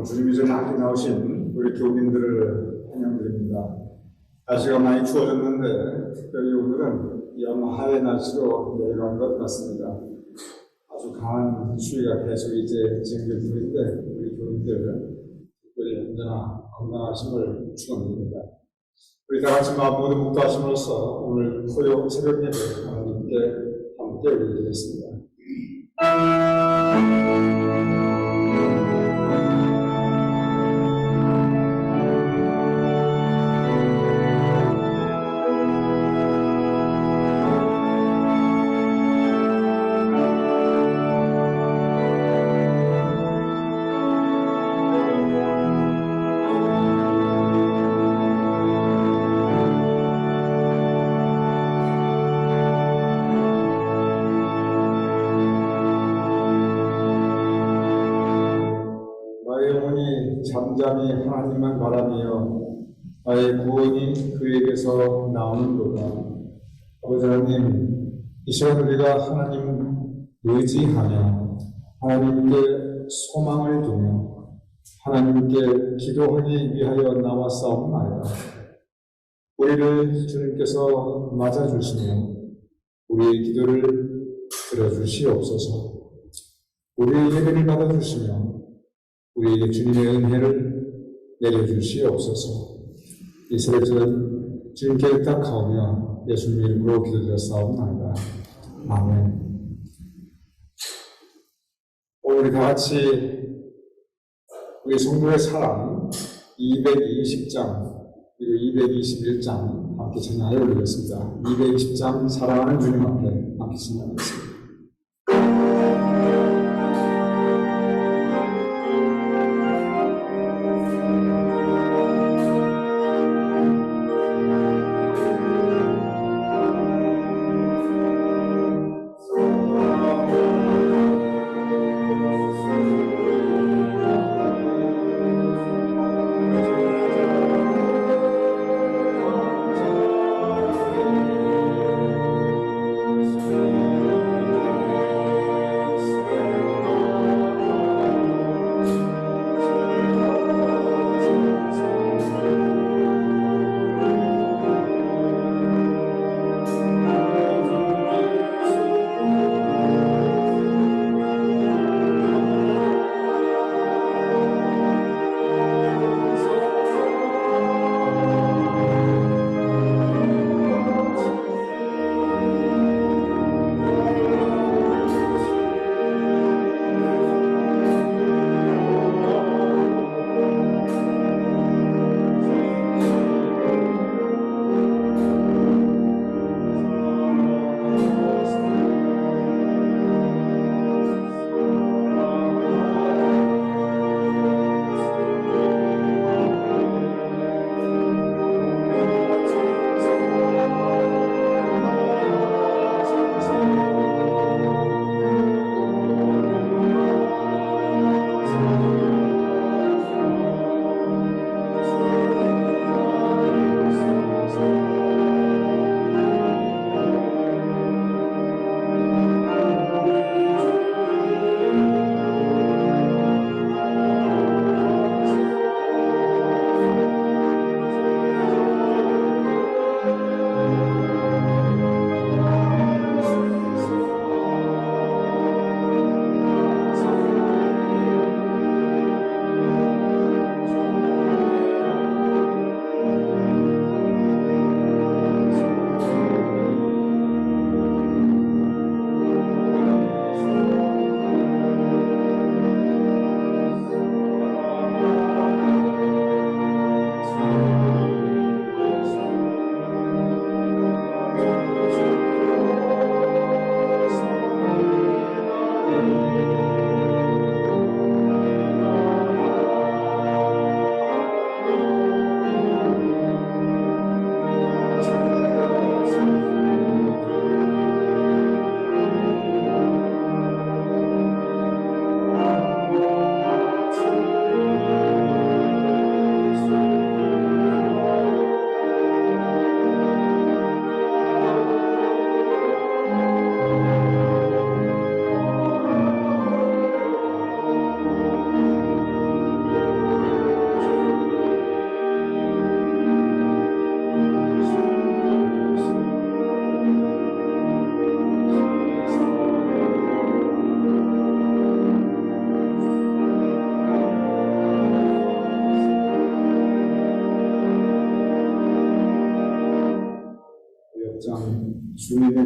주님이 전에 함께 나오신 우리 교우님들을 환영드립니다. 날씨가 많이 추워졌는데 특별히 오늘은 영하의 날씨로 내려간 것 같습니다. 아주 강한 추위가 계속 이제 진행될 중인데 우리 교우님들 특별히 언제나 건강하심을 축원드립니다. 우리 다 같이 마음 모두 묵도하심으로써 오늘 토요 새벽 예배 하나님께 함께 올리겠습니다. 잠잠히 하나님만 바라며 나의 구원이 그에게서 나오는도다. 아버지 하나님, 이 시간 우리가 하나님 의지하며 하나님께 소망을 두며 하나님께 기도하기 위하여 나와 싸움나이다. 우리를 주님께서 맞아주시며 우리의 기도를 들어주시옵소서. 우리의 예배를 받아주시며 우리에게 주님의 은혜를 내려주시옵소서. 이 새벽은 주님께 의탁하오며 예수님 이름으로 기도드렸사옵나이다. 아멘. 오늘 우리 다같이 우리 성도의 사랑 220장 그리고 221장 함께 찬양하여 올리겠습니다. 220장 사랑하는 주님 앞에 함께 찬양하겠습니다.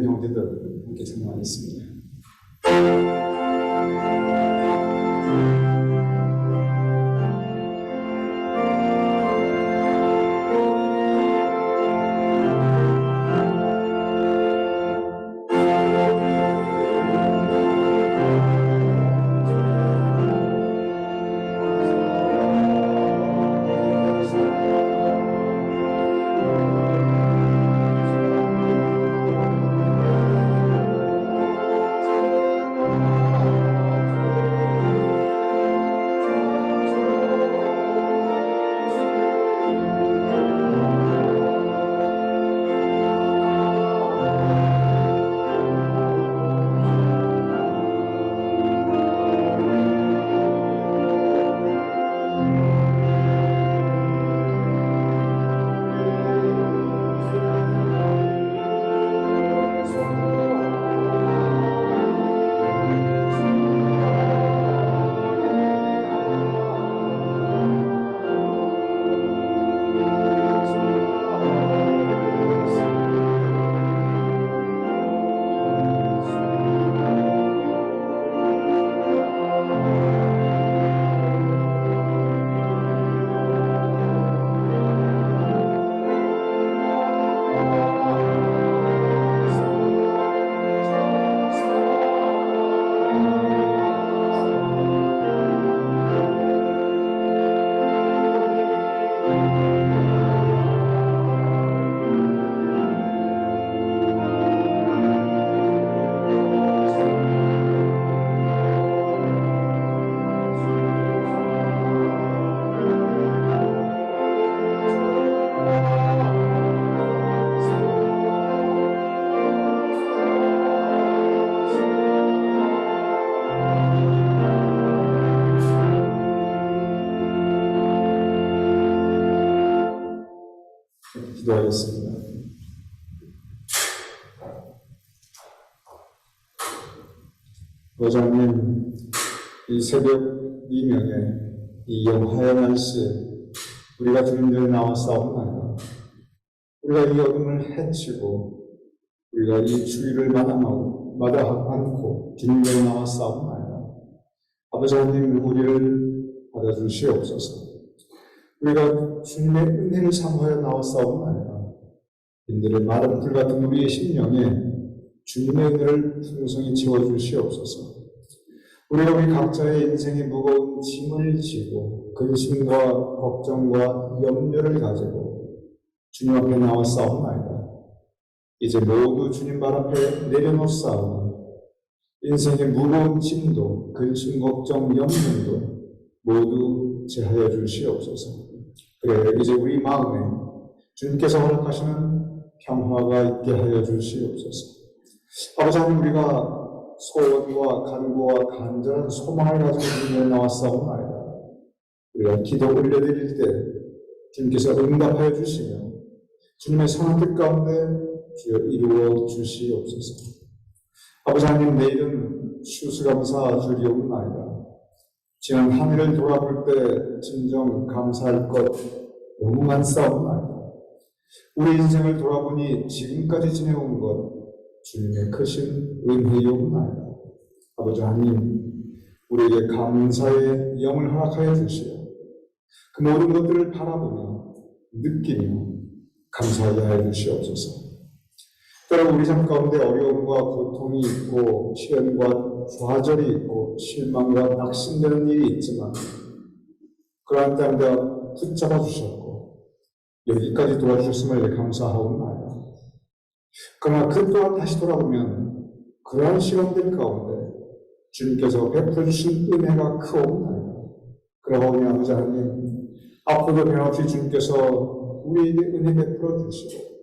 믿는 형제들 함께 찬양하겠습니다. 기도하겠습니다. 보좌님, 이 새벽 이명에 이 영화의 날씨에 우리가 주님들 나와 싸움나이다. 우리가 이 어둠을 해치고 우리가 이 주의를 마다하고 않고 주님들 나와 싸움나이다. 아버지 하나님, 우리를 받아주시옵소서. 우리가 주님의 은혜를 사모하여 나와 싸움나이다. 인들의 마른 불 같은 우리의 심령에 주님의 은혜를 풍성히 채워주시옵소서. 우리가 우리 각자의 인생의 무거운 짐을 지고 근심과 걱정과 염려를 가지고 주님 앞에 나와 싸움나이다. 이제 모두 주님 발 앞에 내려놓사오니 인생의 무거운 짐도 근심, 걱정, 염려도 모두 제하여 주시옵소서. 그래, 이제 우리 마음에 주님께서 허락하시는 평화가 있게 하여 주시옵소서. 아버지 하나님, 우리가 소원과 간구와 간절한 소망을 가지고 주님에 나왔사옵나이다. 우리가 기도 올려드릴 때 주님께서 응답하여 주시며 주님의 선한 뜻 가운데 주여 이루어 주시옵소서. 아버지 하나님, 내일은 추수감사주리옵나이다. 지난 한 해를 돌아볼 때 진정 감사할 것 너무 많사옵나이다. 우리 인생을 돌아보니 지금까지 지내온 것 주님의 크신 은혜이옵나이다. 아버지 하나님, 우리에게 감사의 영을 허락하여 주시어 그 모든 것들을 바라보며 느끼며 감사하게 하여 주시옵소서. 때로 우리 삶 가운데 어려움과 고통이 있고 시련과 좌절이 있고 실망과 낙심되는 일이 있지만 그러한 때마다 붙잡아 주셨고 여기까지 도와주셨음을 감사하옵나이다. 그러나 그 또한 다시 돌아보면 그러한 시간들 가운데 주님께서 베풀어 주신 은혜가 크옵나이다. 그러하오니 아버지 하나님, 앞으로도 변함없이 주님께서 우리에게 은혜 베풀어 주시고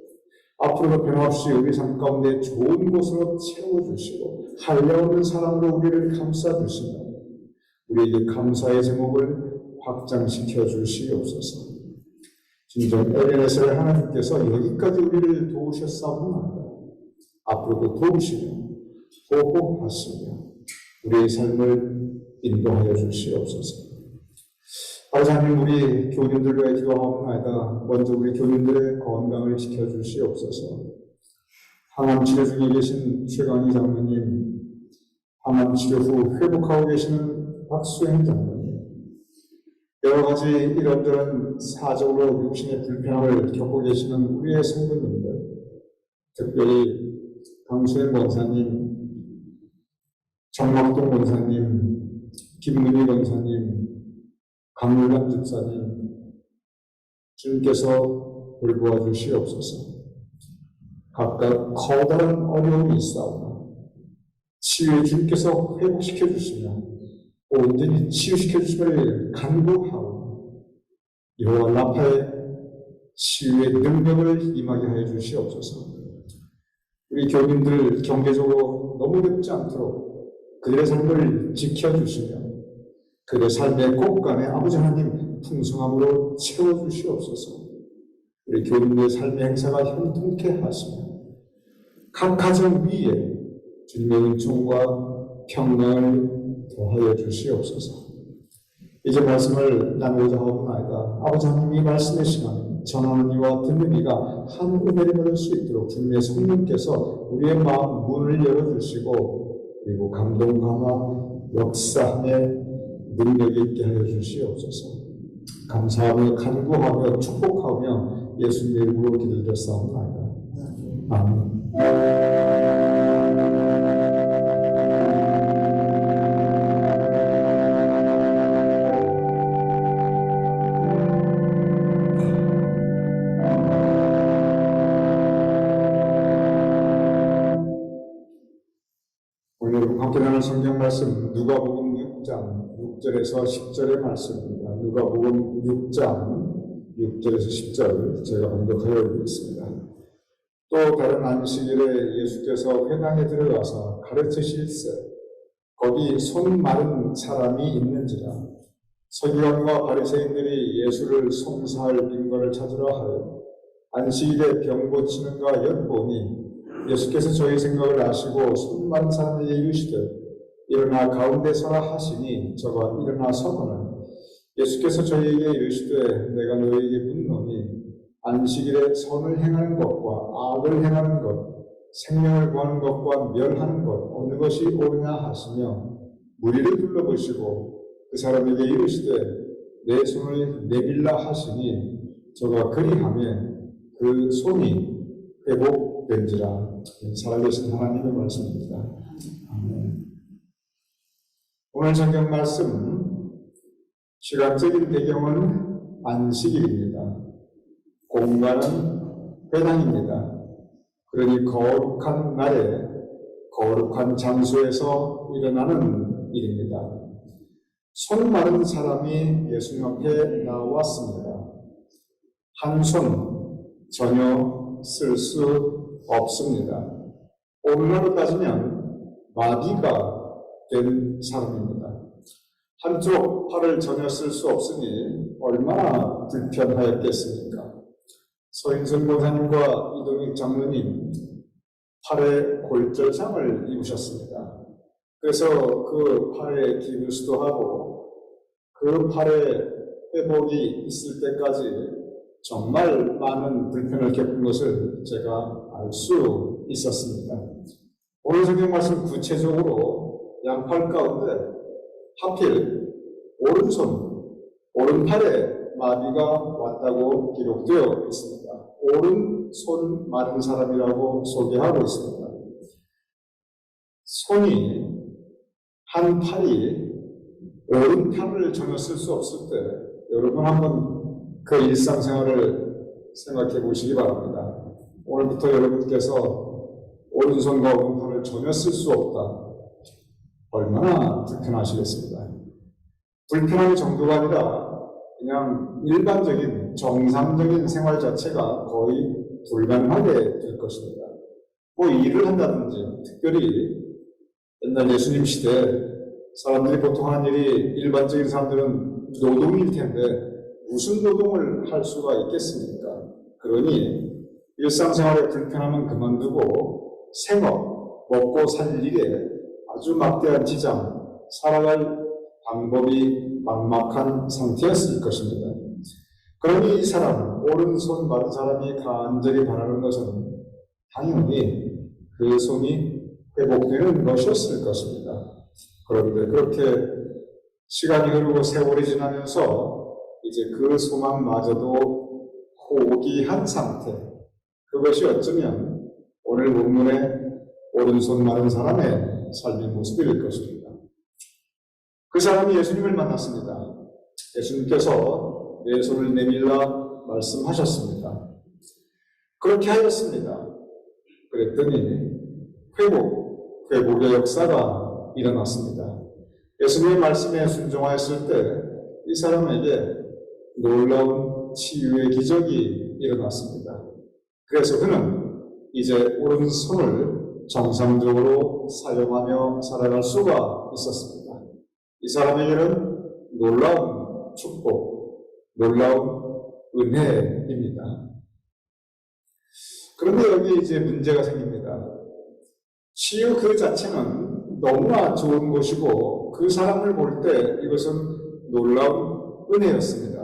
앞으로도 변함없이 우리 삶 가운데 좋은 곳으로 채워주시고 한량없는 사랑으로 우리를 감싸주시며 우리에게 감사의 제목을 확장시켜 주시옵소서. 진정 엘레네셀의 하나님께서 여기까지 우리를 도우셨사옵나이다. 앞으로도 도우시며 보호하시며 우리의 삶을 인도하여 주시옵소서. 아버지 하나님, 우리 교우님들 위해 기도하옵나이다. 먼저 우리 교우님들의 건강을 지켜주시옵소서. 항암 치료 중에 계신 최강희 장로님, 항암 치료 후 회복하고 계시는 박수행 장로님, 여러 가지 이런저런 사적으로 육신의 불편함을 겪고 계시는 우리의 성도님들, 특별히 강수행 권사님, 정막동 권사님, 김문희 권사님, 강물관 집사님, 주님께서 돌보아 주시옵소서. 각각 커다란 어려움이 있사오나 치유의 주님께서 회복시켜 주시며 온전히 치유시켜 주심을 간구하오나 여호와 라파의 치유의 능력을 임하게 하여 주시옵소서. 우리 교민들 경제적으로 너무 어렵지 않도록 그들의 삶을 지켜주시며 그들의 삶의 곳간에 아버지 하나님 풍성함으로 채워주시옵소서. 우리 교민들의 삶의 행사가 형통케 하시며 각 가정 위에 주님의 은총과 평강을 더하여 주시옵소서. 이제 말씀을 나누고자 하옵나이다. 아버지 하나님이 말씀의 시간 전하는 이와 듣는 이가 한 은혜를 받을 수 있도록 주님의 성령께서 우리의 마음 문을 열어주시고 그리고 감동 감화 역사함의 능력이 있게 하여 주시옵소서. 감사하며 간구하며 축복하며 예수님의 이름으로 기도드렸사옵나이다. 아멘. 오늘 함께 나눌 성경 말씀 누가복음 6장 6절에서 10절의 말씀입니다. 누가복음 6장 6절에서 10절 제가 번역하여 읽겠습니다. 또 다른 안식일에 예수께서 회당에 들어가서 가르치실세 거기 손 마른 사람이 있는지라. 서기관과 바리새인들이 예수를 송사할 빈번을 찾으러 하여 안식일에 병 고치는가 엿보니 예수께서 저희 생각을 아시고 손 마른 사람에게 이르시되 일어나 가운데 서라 하시니 저가 일어나 서거늘 예수께서 저희에게 이르시되 내가 너희에게 묻노니 안식일에 선을 행하는 것과 악을 행하는 것 생명을 구하는 것과 멸하는 것 어느 것이 옳으냐 하시며 무리를 둘러보시고 그 사람에게 이르시되 내 손을 내밀라 하시니 저가 그리하며 그 손이 회복된지라. 살아계신 하나님의 말씀입니다. 아멘. 오늘 성경 말씀 시각적인 배경은 안식일입니다. 공간은 회당입니다. 그러니 거룩한 날에 거룩한 장소에서 일어나는 일입니다. 손 마른 사람이 예수님 앞에 나왔습니다. 한 손 전혀 쓸 수 없습니다. 오늘날로 따지면 마비가 된 사람입니다. 한쪽 팔을 전혀 쓸 수 없으니 얼마나 불편하였겠습니까? 서인선 권사님과 이동익 장로님 팔에 골절상을 입으셨습니다. 그래서 그 팔에 기부스도 하고 그 팔에 회복이 있을 때까지 정말 많은 불편을 겪은 것을 제가 알 수 있었습니다. 오늘 성경 말씀 구체적으로 양팔 가운데 하필 오른손, 오른팔에 마비가 왔다고 기록되어 있습니다. 오른손 마른 사람이라고 소개하고 있습니다. 손이 한 팔이 오른팔을 전혀 쓸 수 없을 때 여러분 한번 그 일상생활을 생각해 보시기 바랍니다. 오늘부터 여러분께서 오른손과 오른팔을 전혀 쓸 수 없다. 얼마나 불편하시겠습니까? 불편한 정도가 아니라 그냥 일반적인 정상적인 생활 자체가 거의 불가능하게 될 것입니다. 뭐 일을 한다든지 특별히 옛날 예수님 시대 사람들이 보통 하는 일이 일반적인 사람들은 노동일 텐데 무슨 노동을 할 수가 있겠습니까? 그러니 일상생활의 불편함은 그만두고 생업, 먹고 살 일에 아주 막대한 지장, 살아갈 방법이 막막한 상태였을 것입니다. 그러니 이 사람, 오른손 마른 사람이 간절히 바라는 것은 당연히 그 손이 회복되는 것이었을 것입니다. 그런데 그렇게 시간이 흐르고 세월이 지나면서 이제 그 소망마저도 포기한 상태, 그것이 어쩌면 오늘 본문의 오른손 마른 사람의 삶의 모습일 것입니다. 그 사람이 예수님을 만났습니다. 예수님께서 내 손을 내밀라 말씀하셨습니다. 그렇게 하였습니다. 그랬더니 회복의 역사가 일어났습니다. 예수님의 말씀에 순종하였을 때 이 사람에게 놀라운 치유의 기적이 일어났습니다. 그래서 그는 이제 오른손을 정상적으로 사용하며 살아갈 수가 있었습니다. 이 사람에게는 놀라운 축복, 놀라운 은혜입니다. 그런데 여기 이제 문제가 생깁니다. 치유 그 자체는 너무나 좋은 것이고 그 사람을 볼 때 이것은 놀라운 은혜였습니다.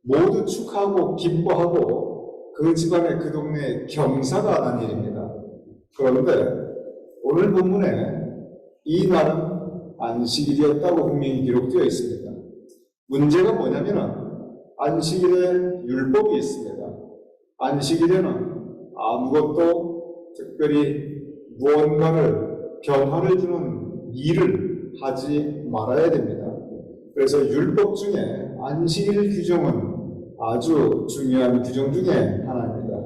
모두 축하하고 기뻐하고 그 집안의 그 동네에 경사가 난 일입니다. 그런데 오늘 본문에 이 날은 안식일이었다고 분명히 기록되어 있습니다. 문제가 뭐냐면 안식일에 율법이 있습니다. 안식일에는 아무것도 특별히 무언가를 변화를 주는 일을 하지 말아야 됩니다. 그래서 율법 중에 안식일 규정은 아주 중요한 규정 중에 하나입니다.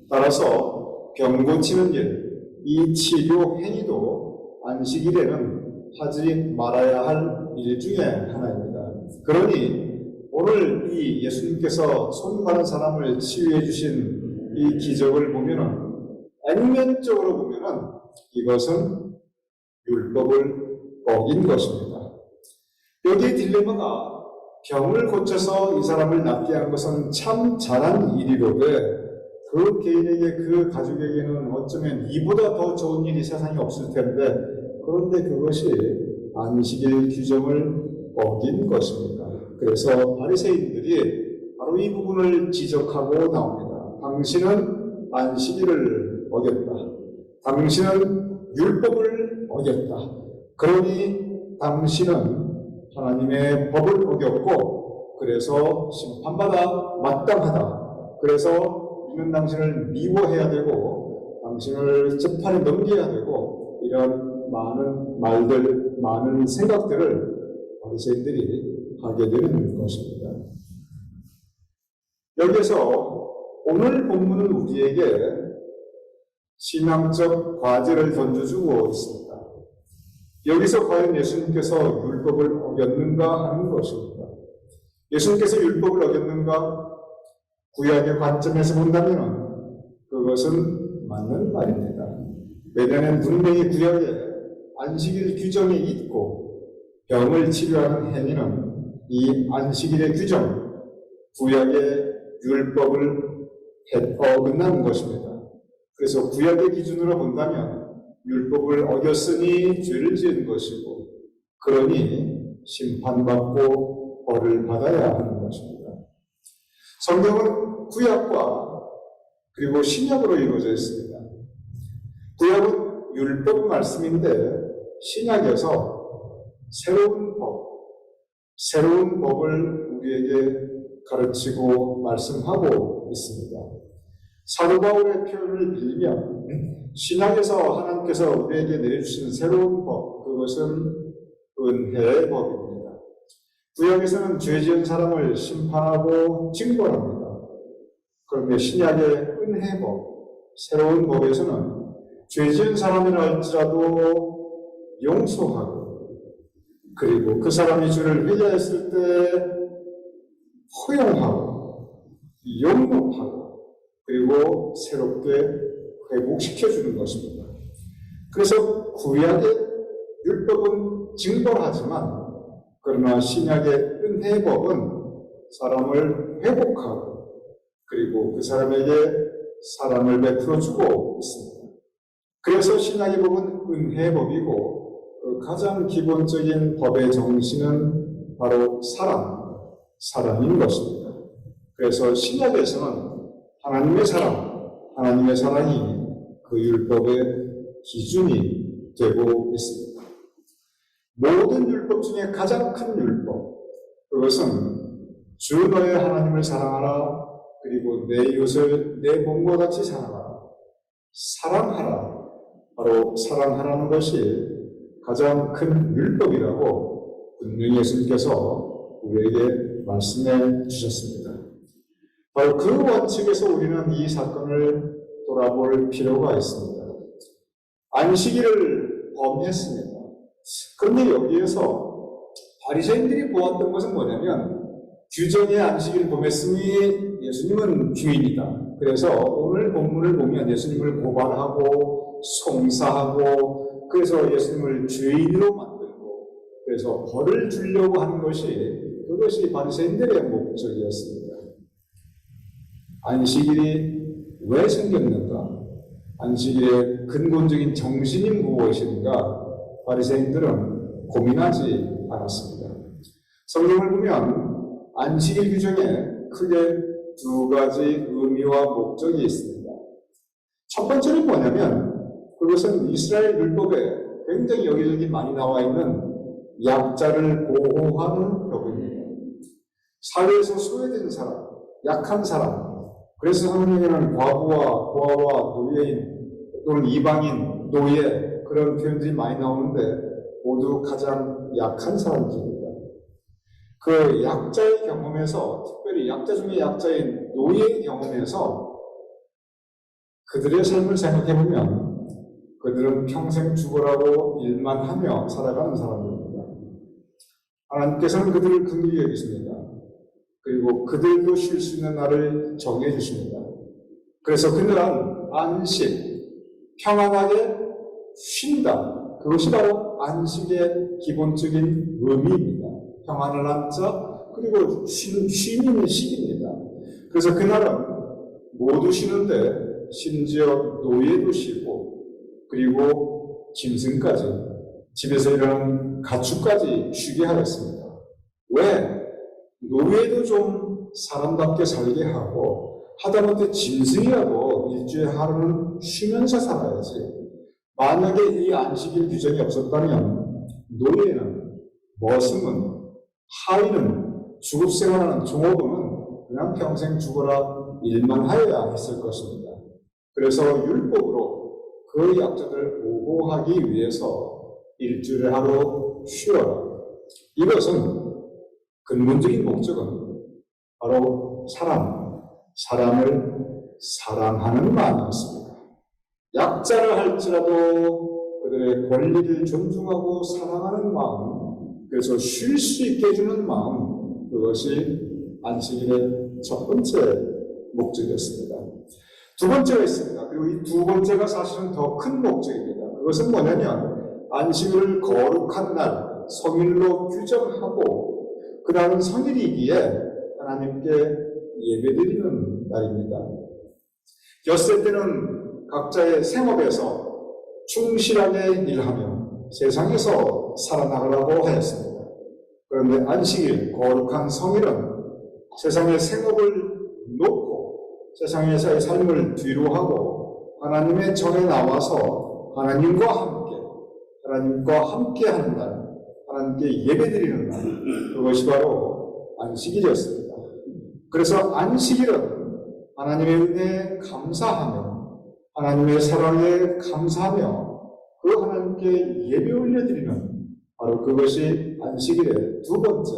따라서 병 고치는 일, 이 치료 행위도 안식일에는 하지 말아야 할 일 중에 하나입니다. 그러니 오늘 이 예수님께서 손 마른 사람을 치유해 주신 이 기적을 보면은 액면적으로 보면은 이것은 율법을 어긴 것입니다. 여기에 딜레마가 병을 고쳐서 이 사람을 낫게 한 것은 참 잘한 일이로되 그 개인에게 그 가족에게는 어쩌면 이보다 더 좋은 일이 세상에 없을 텐데 그런데 그것이 안식일 규정을 어긴 것입니다. 그래서 바리새인들이 바로 이 부분을 지적하고 나옵니다. 당신은 안식일을 어겼다. 당신은 율법을 어겼다. 그러니 당신은 하나님의 법을 어겼고 그래서 심판받아 마땅하다. 그래서 우리는 당신을 미워해야 되고 당신을 재판에 넘겨야 되고 이런 많은 말들, 많은 생각들을 바리새인들이 하게 되는 것입니다. 여기서 오늘 본문은 우리에게 신앙적 과제를 던져주고 있습니다. 여기서 과연 예수님께서 율법을 어겼는가 하는 것입니다. 예수님께서 율법을 어겼는가? 구약의 관점에서 본다면 그것은 맞는 말입니다. 왜냐하면 분명히 구약에 안식일 규정이 있고 병을 치료하는 행위는 이 안식일의 규정, 구약의 율법을 어긋나는 것입니다. 그래서 구약의 기준으로 본다면 율법을 어겼으니 죄를 지은 것이고 그러니 심판받고 벌을 받아야 하는 것입니다. 성경은 구약과 그리고 신약으로 이루어져 있습니다. 구약은 율법 말씀인데 신약에서 새로운 법을 우리에게 가르치고 말씀하고 있습니다. 사도 바울의 표현을 빌면 신약에서 하나님께서 우리에게 내려주시는 새로운 법, 그것은 은혜의 법입니다. 구약에서는 죄 지은 사람을 심판하고 징벌합니다. 그런데 신약의 은혜의 법, 새로운 법에서는 죄 지은 사람이라 할지라도 용서하고 그리고 그 사람이 죄를 회개했을 때 허용하고 용납하고 그리고 새롭게 회복시켜주는 것입니다. 그래서 구약의 율법은 징벌하지만 그러나 신약의 은혜법은 사람을 회복하고 그리고 그 사람에게 사랑을 베풀어주고 있습니다. 그래서 신약의 법은 은혜법이고 그 가장 기본적인 법의 정신은 바로 사랑인 것입니다. 그래서 신약에서는 하나님의 사랑이 그 율법의 기준이 되고 있습니다. 모든 율법 중에 가장 큰 율법, 그것은 주 너의 하나님을 사랑하라, 그리고 내 이웃을 내 몸과 같이 사랑하라, 사랑하라. 바로 사랑하라는 것이 가장 큰 율법이라고 분명히 예수님께서 우리에게 말씀해 주셨습니다. 바로 그 원칙에서 우리는 이 사건을 돌아볼 필요가 있습니다. 안식일을 범했습니다. 그런데 여기에서 바리새인들이 보았던 것은 뭐냐면, 규정의 안식일을 범했으니 예수님은 주인이다. 그래서 오늘 본문을 보면 예수님을 고발하고 송사하고, 그래서 예수님을 죄인으로 만들고, 그래서 벌을 주려고 하는 그것이 바리새인들의 목적이었습니다. 안식일이 왜 생겼는가? 안식일의 근본적인 정신이 무엇인가? 바리새인들은 고민하지 않았습니다. 성경을 보면 안식일 규정에 크게 두 가지 의미와 목적이 있습니다. 첫 번째는 뭐냐면, 그것은 이스라엘 율법에 굉장히 여기저기 많이 나와 있는 약자를 보호하는 법입니다. 사회에서 소외된 사람, 약한 사람, 그래서 성경에는 과부와 고아와 노예인 또는 이방인, 노예, 그런 표현들이 많이 나오는데 모두 가장 약한 사람들입니다. 그 약자의 경험에서, 특별히 약자 중에 약자인 노예의 경험에서 그들의 삶을 생각해보면 그들은 평생 죽으라고 일만 하며 살아가는 사람들입니다. 하나님께서는 그들을 긍휼히 여기십니다. 그리고 그들도 쉴 수 있는 날을 정해 주십니다. 그래서 그들은 안식, 평안하게 쉰다. 그것이 바로 안식의 기본적인 의미입니다. 평안을 안자, 그리고 쉼이 시기입니다. 그래서 그날은 모두 쉬는데 심지어 노예도 쉬고, 그리고 짐승까지, 집에서 일하는 가축까지 쉬게 하였습니다. 왜? 노예도 좀 사람답게 살게 하고, 하다못해 짐승이라도 일주일에 하루는 쉬면서 살아야지. 만약에 이 안식일 규정이 없었다면 노예는, 머슴은, 하인은, 주급생활하는 종업원은 그냥 평생 죽어라 일만 하여야 했을 것입니다. 그래서 율법으로 그 약자들을 보호하기 위해서 일주일에 하루 쉬어라. 이것은 근본적인 목적은 바로 사람을 사랑하는 마음이었습니다. 약자를 할지라도 그들의 권리를 존중하고 사랑하는 마음, 그래서 쉴 수 있게 해주는 마음, 그것이 안식일의 첫 번째 목적이었습니다. 두 번째가 있습니다. 그리고 이 두 번째가 사실은 더 큰 목적입니다. 그것은 뭐냐면, 안식일을 거룩한 날, 성일로 규정하고, 그 다음은 성일이기에 하나님께 예배드리는 날입니다. 엿새 때는 각자의 생업에서 충실하게 일하며 세상에서 살아나가라고 하였습니다. 그런데 안식일, 거룩한 성일은 세상의 생업을 놓고 세상에서의 삶을 뒤로 하고 하나님의 전에 나와서 하나님과 함께 하는 날, 하나님께 예배드리는 날, 그것이 바로 안식일이었습니다. 그래서 안식일은 하나님의 은혜에 감사하며 하나님의 사랑에 감사하며 그 하나님께 예배 올려드리는, 바로 그것이 안식일의 두 번째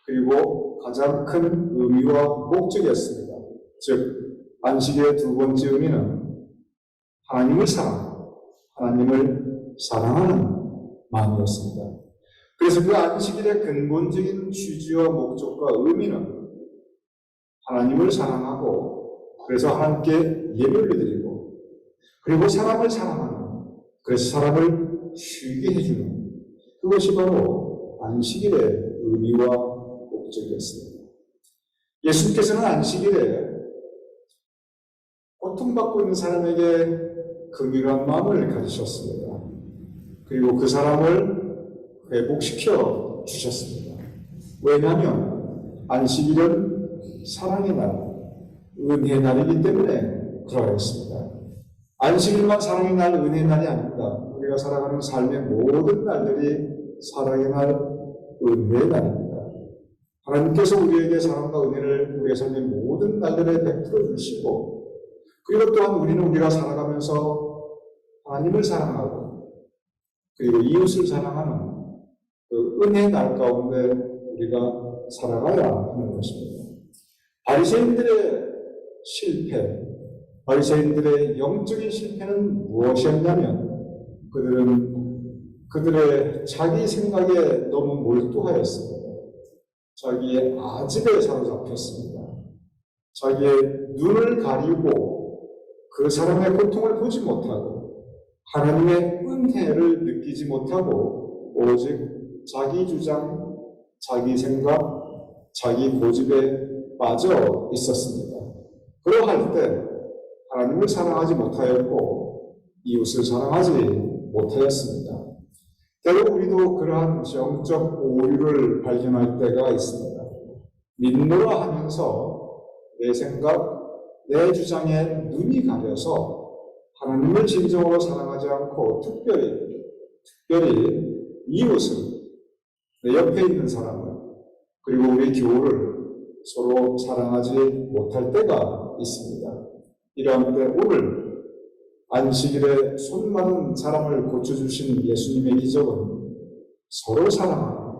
그리고 가장 큰 의미와 목적이었습니다. 즉 안식일의 두 번째 의미는 하나님을 사랑하는 마음이었습니다. 그래서 그 안식일의 근본적인 취지와 목적과 의미는 하나님을 사랑하고, 그래서 하나님께 예배를 드리고, 그리고 사람을 사랑하는, 그래서 사람을 쉬게 해주는, 그것이 바로 안식일의 의미와 목적이었습니다. 예수님께서는 안식일에 고통받고 있는 사람에게 긍휼한 마음을 가지셨습니다. 그리고 그 사람을 회복시켜 주셨습니다. 왜냐하면 안식일은 사랑의 날, 은혜의 날이기 때문에 그러했습니다. 안식일만 사랑의 날, 은혜의 날이 아닙니다. 우리가 살아가는 삶의 모든 날들이 사랑의 날, 은혜의 날입니다. 하나님께서 우리에게 사랑과 은혜를 우리의 삶의 모든 날들에 베풀어 주시고, 그리고 또한 우리는 우리가 살아가면서 하나님을 사랑하고 그리고 이웃을 사랑하는 그 은혜의 날 가운데 우리가 살아가야 하는 것입니다. 바리새인들의 실패, 바리새인들의 영적인 실패는 무엇이었냐면 그들의 자기 생각에 너무 몰두하였습니다. 자기의 아집에 사로잡혔습니다. 자기의 눈을 가리고 그 사람의 고통을 보지 못하고 하나님의 은혜를 느끼지 못하고 오직 자기 주장, 자기 생각, 자기 고집에 빠져 있었습니다. 그러할 때 하나님을 사랑하지 못하였고 이웃을 사랑하지 못하였습니다. 때로 우리도 그러한 영적 오류를 발견할 때가 있습니다. 믿노라 하면서 내 생각, 내 주장에 눈이 가려서 하나님을 진정으로 사랑하지 않고 특별히 이웃을, 내 옆에 있는 사람을, 그리고 우리 교우를 서로 사랑하지 못할 때가 있습니다. 이러한 때 오늘 안식일에 손 많은 사람을 고쳐주신 예수님의 기적은 서로 사랑하는,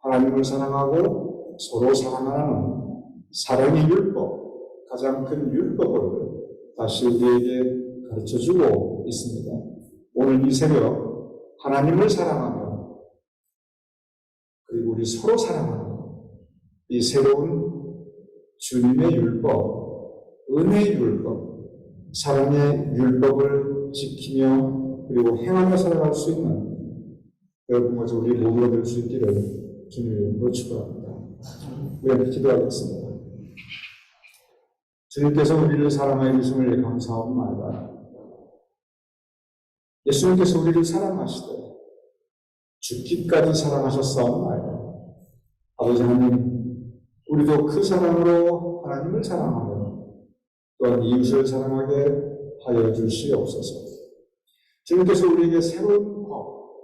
하나님을 사랑하고 서로 사랑하는 사랑의 율법, 가장 큰 율법을 다시 우리에게 가르쳐주고 있습니다. 오늘 이 새벽 하나님을 사랑하며 그리고 우리 서로 사랑하는 이 새로운 주님의 율법, 은혜의 율법, 사랑의 율법을 지키며 그리고 행하며 살아갈 수 있는 여러분과 우리 모두가 될 수 있기를 주님의 이름으로 축원합니다. 우리 기도하겠습니다. 주님께서 우리를 사랑하여 주심을 감사합니다. 예수님께서 우리를 사랑하시되 죽기까지 사랑하셨사옵나이다. 아버지 하나님, 우리도 그 사랑으로 하나님을 사랑하며 또한 이웃을 사랑하게 하여 주시옵소서. 주님께서 우리에게 새로운 법,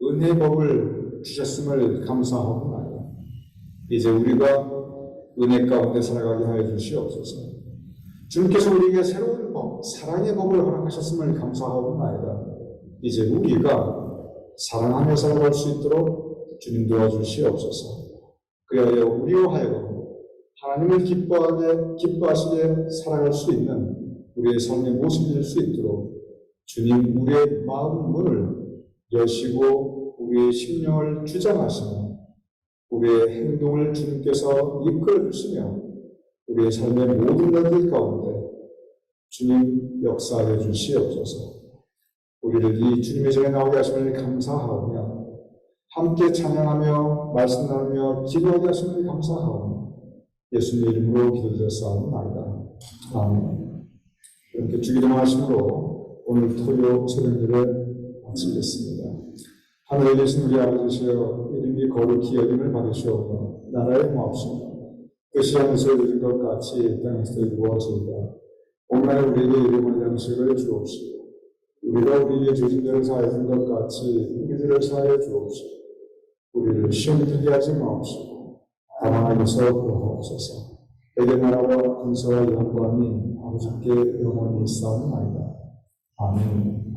은혜의 법을 주셨음을 감사합니다. 이제 우리가 은혜 가운데 살아가게 하여 주시옵소서. 주님께서 우리에게 새로운 법, 사랑의 법을 허락하셨음을 감사하옵나이다. 이제 우리가 사랑하며 살아갈 수 있도록 주님 도와주시옵소서. 그리하여 우리와 하여금 하나님을 기뻐하시게 살아갈 수 있는 우리의 삶의 모습이 될 수 있도록 주님 우리의 마음 문을 여시고 우리의 심령을 주장하시며 우리의 행동을 주님께서 이끌어 주시며 우리의 삶의 모든 날들 가운데 주님 역사하여 주시옵소서. 우리를 이 주님의 전에 나오게 하심을 감사하며 함께 찬양하며 말씀 나누며 기도하게 하심을 감사하며 예수님의 이름으로 기도드렸사옵나이다. 아멘. 이렇게 주기도문 하심으로 오늘 토요 새벽예를 마치겠습니다. 하늘에 계신 우리 아버지시여, 이름이 거룩히 여김을 받으시오며 나라의 마옵시며 뜻이 하늘에서 이루어진 것 같이 땅에서도 이루어지이다. 오늘날 우리에게 일용할 양식을 주옵시고 우리가 우리에게 죄진 죄를 사하여 준 것 같이 우리 죄를 사하여 주옵시고 우리를 시험에 들게 하지 마옵시고 다만 악에서 구하옵소서. 내게 나라와 근세와 영광이 아버지께 영원히 있사옵나이다. 아멘.